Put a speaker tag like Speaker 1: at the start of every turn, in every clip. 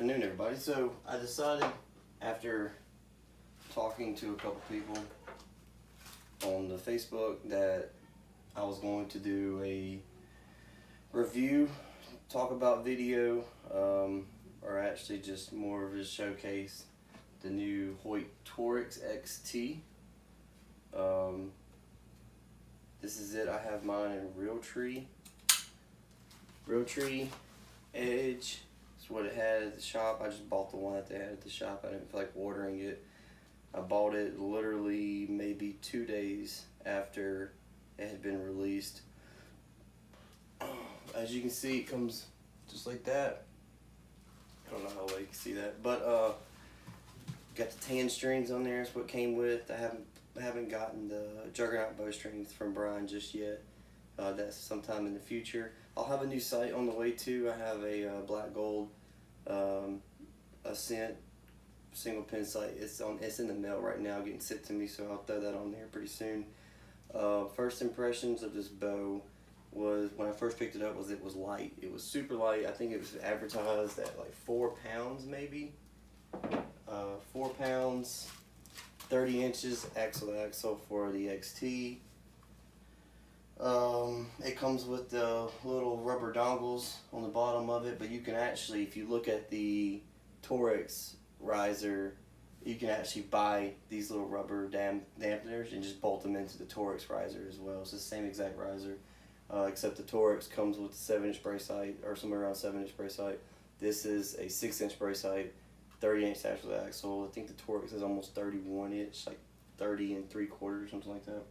Speaker 1: afternoon, everybody. So I decided, after talking to a couple people on the Facebook, that I was going to do a review, talk about video, or actually just more of a showcase the new Hoyt Torrex XT. This is it. I have mine in Realtree Edge. It's what it had at the shop. I just bought the one that they had at the shop. I didn't feel like ordering it. I bought it literally maybe 2 days after it had been released. As you can see, it comes just like that. I don't know how well you can see that, but got the tan strings on there. That's what it came with. I haven't gotten the Juggernaut bowstrings from Brian just yet. That's sometime in the future. I'll have a new sight on the way too. I have a black gold Ascent single pin sight. It's in the mail right now, getting sent to me, so I'll throw that on there pretty soon. First impressions of this bow was, when I first picked it up, was it was light. It was super light. I think it was advertised at like 4 pounds maybe. 4 pounds, 30 inches axle to axle for the XT. It comes with the little rubber dongles on the bottom of it, but you can actually, if you look at the Torrex riser, you can actually buy these little rubber dampeners and just bolt them into the Torrex riser as well. It's the same exact riser, except the Torrex comes with a 7-inch brace height, or somewhere around 7-inch brace height. This is a 6-inch brace height, 30-inch axle to axle. I think the Torrex is almost 31-inch, like 30 3/4, something like that.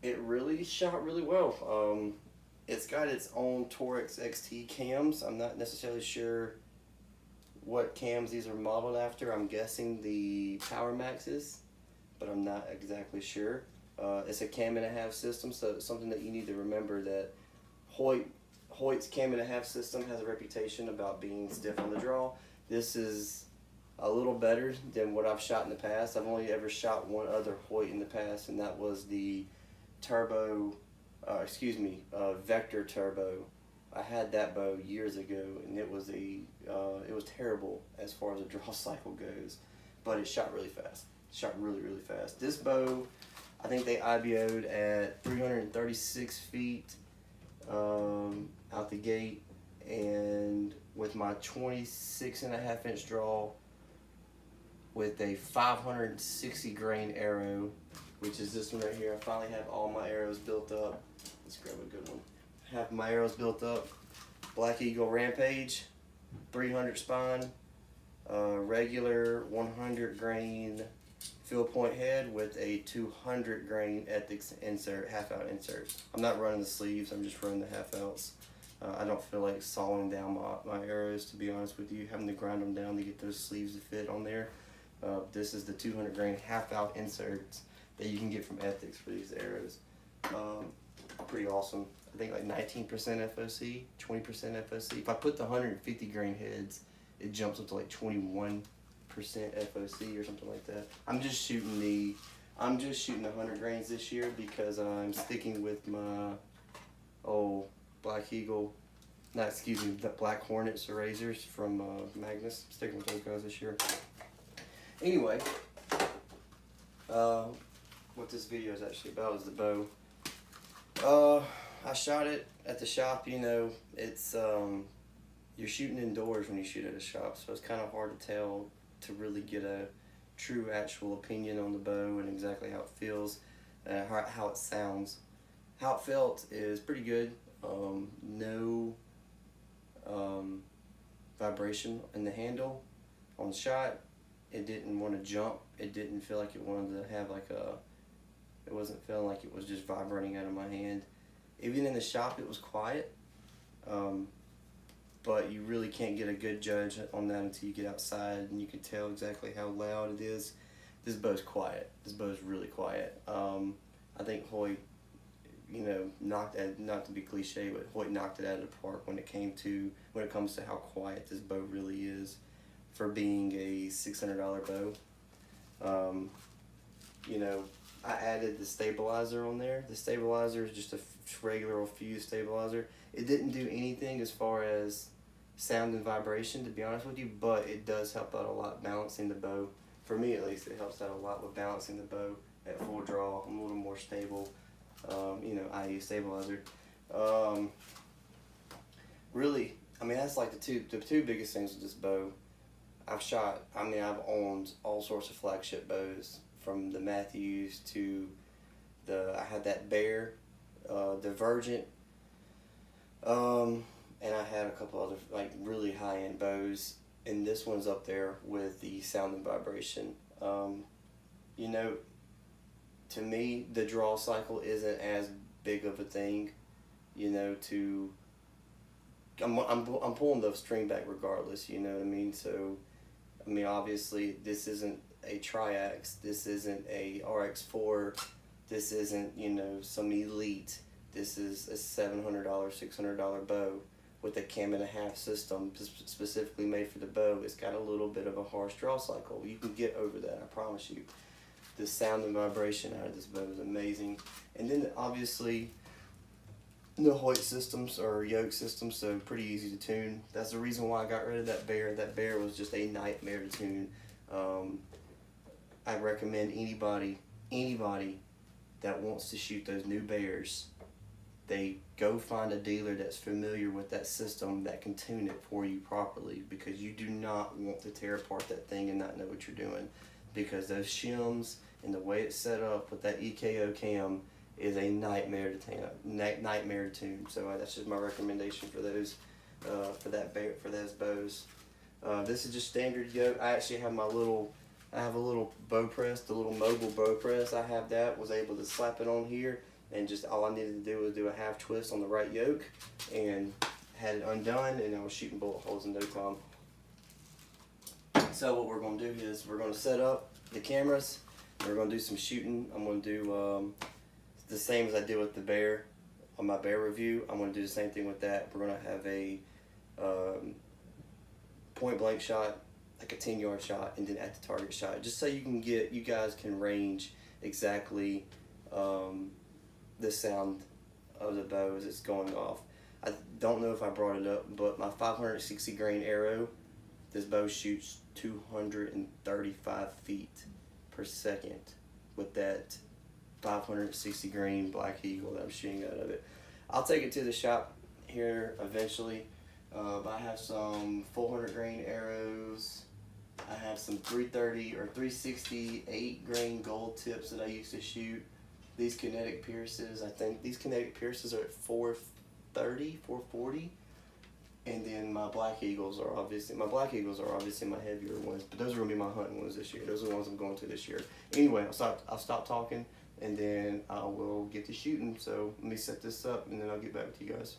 Speaker 1: It really shot really well. It's got its own Torrex XT cams. I'm not necessarily sure what cams these are modeled after. I'm guessing the Power Maxes, but I'm not exactly sure. It's a cam-and-a-half system, so it's something that you need to remember, that Hoyt's cam-and-a-half system has a reputation about being stiff on the draw. This is a little better than what I've shot in the past. I've only ever shot one other Hoyt in the past, and that was the Vector Turbo. I had that bow years ago, and it was terrible as far as the draw cycle goes, but it shot really fast. It shot really fast. This bow, I think they IBO'd at 336 feet out the gate, and with my 26.5-inch draw with a 560 grain arrow, which is this one right here. I finally have all my arrows built up. Let's grab a good one. Have my arrows built up. Black Eagle Rampage, 300 spine, regular 100 grain field point head with a 200 grain Ethics insert, half out insert. I'm not running the sleeves, I'm just running the half outs. I don't feel like sawing down my arrows, to be honest with you, having to grind them down to get those sleeves to fit on there. This is the 200 grain half out inserts that you can get from Ethics for these arrows. Pretty awesome. I think like 19% FOC, 20% FOC. If I put the 150 grain heads, it jumps up to like 21% FOC or something like that. I'm just shooting the 100 grains this year because I'm sticking with my old Black Eagle, the Black Hornets erasers from Magnus. I'm sticking with those guys this year. Anyway, what this video is actually about is the bow. I shot it at the shop. You know, it's you're shooting indoors when you shoot at a shop, so it's kind of hard to tell, to really get a true actual opinion on the bow and exactly how it feels, how it sounds. How it felt is pretty good. No vibration in the handle. On the shot, it didn't want to jump. It didn't feel like it wanted to have it wasn't feeling like it was just vibrating out of my hand. Even in the shop, it was quiet, but you really can't get a good judge on that until you get outside and you can tell exactly how loud it is. This bow's quiet. This bow's really quiet. I think Hoyt, you know, not to be cliche, but Hoyt knocked it out of the park when it comes to how quiet this bow really is for being a $600 bow. You know, I added the stabilizer on there. The stabilizer is just a regular old fuse stabilizer. It didn't do anything as far as sound and vibration, to be honest with you, but it does help out a lot balancing the bow. For me at least, it helps out a lot with balancing the bow at full draw. I'm a little more stable, you know, i.e. stabilizer. Really, I mean, that's like the two biggest things with this bow. I've owned all sorts of flagship bows, from the Matthews to I had that Bear, Divergent, and I had a couple other like really high-end bows, and this one's up there with the sound and vibration. You know, to me, the draw cycle isn't as big of a thing, you know, I'm pulling the string back regardless, you know what I mean? So, I mean, obviously, this isn't a Triax, this isn't a RX4, this isn't, you know, some elite. This is a $700, $600 bow with a cam-and-a-half system specifically made for the bow. It's got a little bit of a harsh draw cycle. You can get over that, I promise you. The sound and vibration out of this bow is amazing. And then, obviously, the Hoyt systems are yoke systems, so pretty easy to tune. That's the reason why I got rid of that Bear. That Bear was just a nightmare to tune. I recommend anybody that wants to shoot those new Bears, they go find a dealer that's familiar with that system that can tune it for you properly, because you do not want to tear apart that thing and not know what you're doing, because those shims and the way it's set up with that EKO cam is a nightmare to tune. So that's just my recommendation for those, for those bows. This is just standard yoke. I actually have I have a little bow press, the little mobile bow press. I have that. Was able to slap it on here, and just all I needed to do was do a half twist on the right yoke, and had it undone, and I was shooting bullet holes in no time. So what we're going to do is we're going to set up the cameras. We're going to do some shooting. I'm going to do the same as I did with the Bear on my Bear review. I'm going to do the same thing with that. We're going to have a point blank shot, like a 10-yard shot, and then at the target shot, just so you guys can range exactly the sound of the bow as it's going off. I don't know if I brought it up, but my 560 grain arrow, this bow shoots 235 feet per second with that 560 grain Black Eagle that I'm shooting out of it. I'll take it to the shop here eventually, but I have some 400 grain arrows. I have some 330 or 368 grain gold tips that I used to shoot. These kinetic pierces, I think these kinetic pierces are at 430, 440. And then my Black Eagles are obviously my heavier ones, but those are gonna be my hunting ones this year. Those are the ones I'm going to this year. Anyway, I'll stop talking, and then I will get to shooting. So let me set this up, and then I'll get back with you guys.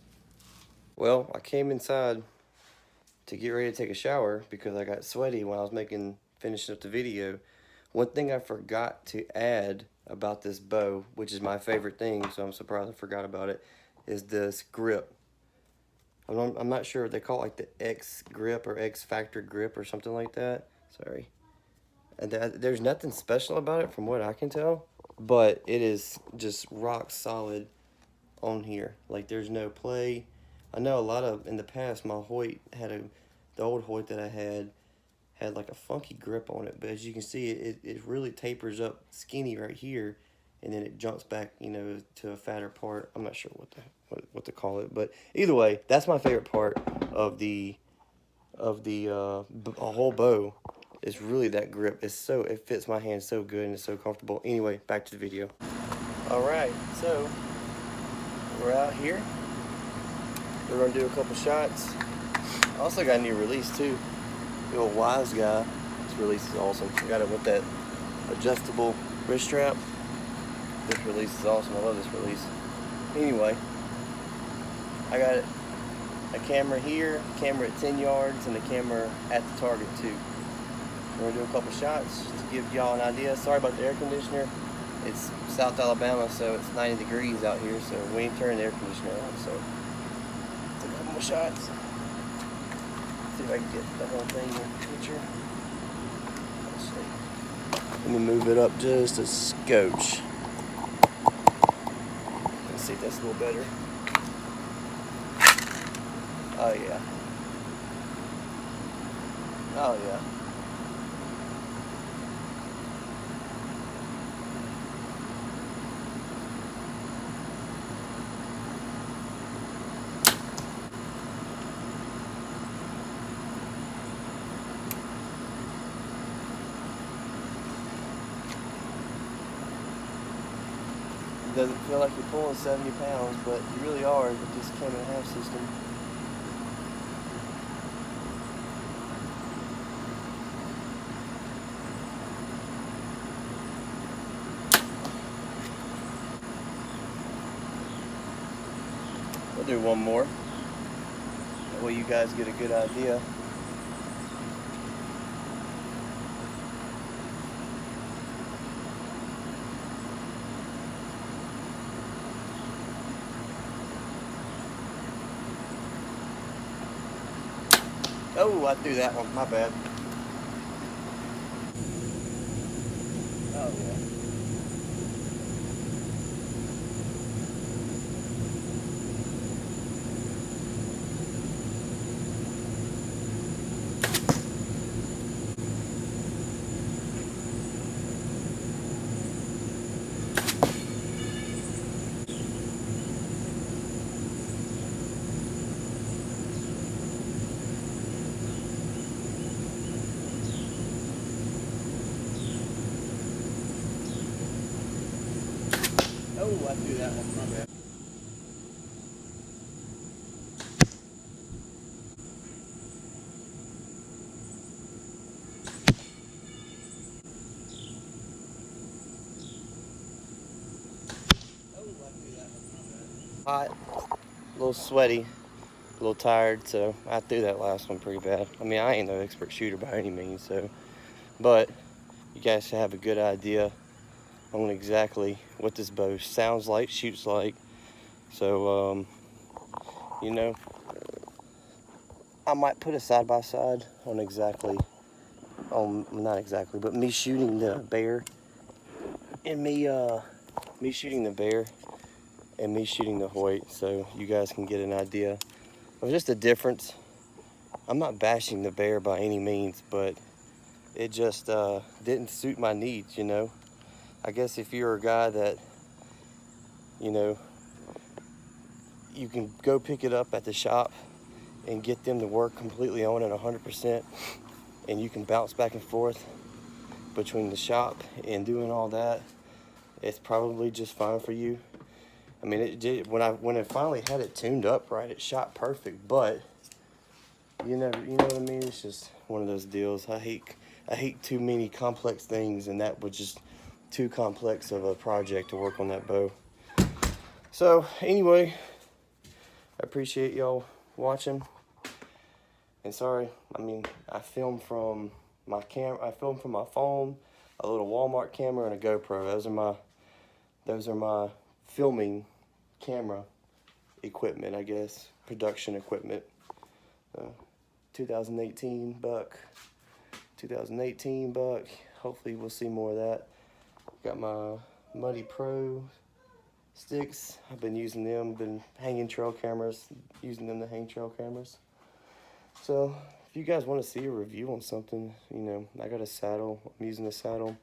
Speaker 1: Well, I came inside to get ready to take a shower because I got sweaty when I was finishing up the video. One thing I forgot to add about this bow, which is my favorite thing, so I'm surprised I forgot about it, is this grip. I'm not sure if they call it like the X grip or X Factor grip or something like that. Sorry. And there's nothing special about it from what I can tell, but it is just rock solid on here. Like, there's no play. I know in the past, my Hoyt the old Hoyt that I had like a funky grip on it, but as you can see, it really tapers up skinny right here, and then it jumps back, you know, to a fatter part. I'm not sure what to call it, but either way, that's my favorite part of the whole bow. Is really that grip. It fits my hand so good and it's so comfortable. Anyway, back to the video. All right, so we're out here. We're gonna do a couple shots. I also got a new release too. The old Wise Guy. This release is awesome. I got it with that adjustable wrist strap. This release is awesome. I love this release. Anyway, I got a camera here, camera at 10 yards, and a camera at the target too. We're gonna do a couple shots to give y'all an idea. Sorry about the air conditioner. It's South Alabama, so it's 90 degrees out here, so we ain't turning the air conditioner on. So, take a couple more shots. See if I can get the whole thing in the picture. Let's see. Let me move it up just a scotch. Let's see if that's a little better. Oh yeah. Oh yeah. It doesn't feel like you're pulling 70 pounds, but you really are with this 10.5 system. We'll do one more. That way you guys get a good idea. Oh, I threw that one. My bad. Oh, yeah. Oh, I threw that one. My bad. Hot, a little sweaty, a little tired, so I threw that last one pretty bad. I mean, I ain't no expert shooter by any means, so, but you guys have a good idea on exactly what this bow sounds like, shoots like. So, you know, I might put a side by side on exactly, not exactly, but me shooting the bear and me shooting the bear and me shooting the Hoyt, so you guys can get an idea of just the difference. I'm not bashing the bear by any means, but it just didn't suit my needs, you know. I guess if you're a guy that, you know, you can go pick it up at the shop and get them to work completely on it 100%, and you can bounce back and forth between the shop and doing all that, it's probably just fine for you. I mean, it did when it finally had it tuned up right, it shot perfect, but you know what I mean? It's just one of those deals. I hate too many complex things, and that was just too complex of a project to work on that bow. So anyway, I appreciate y'all watching. And sorry, I mean, I filmed from my phone, a little Walmart camera, and a GoPro. Those are my filming camera equipment, I guess, production equipment. 2018 buck. Hopefully we'll see more of that. Got my Muddy Pro sticks. I've been using them, been hanging trail cameras, using them to hang trail cameras. So if you guys want to see a review on something, you know, I got a saddle. I'm using a saddle.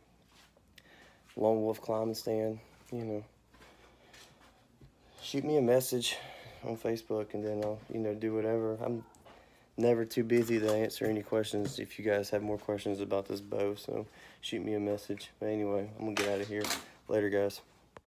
Speaker 1: Lone Wolf climbing stand, you know. Shoot me a message on Facebook, and then I'll, you know, do whatever. I'm never too busy to answer any questions if you guys have more questions about this bow, so shoot me a message. But anyway, I'm gonna get out of here. Later, guys.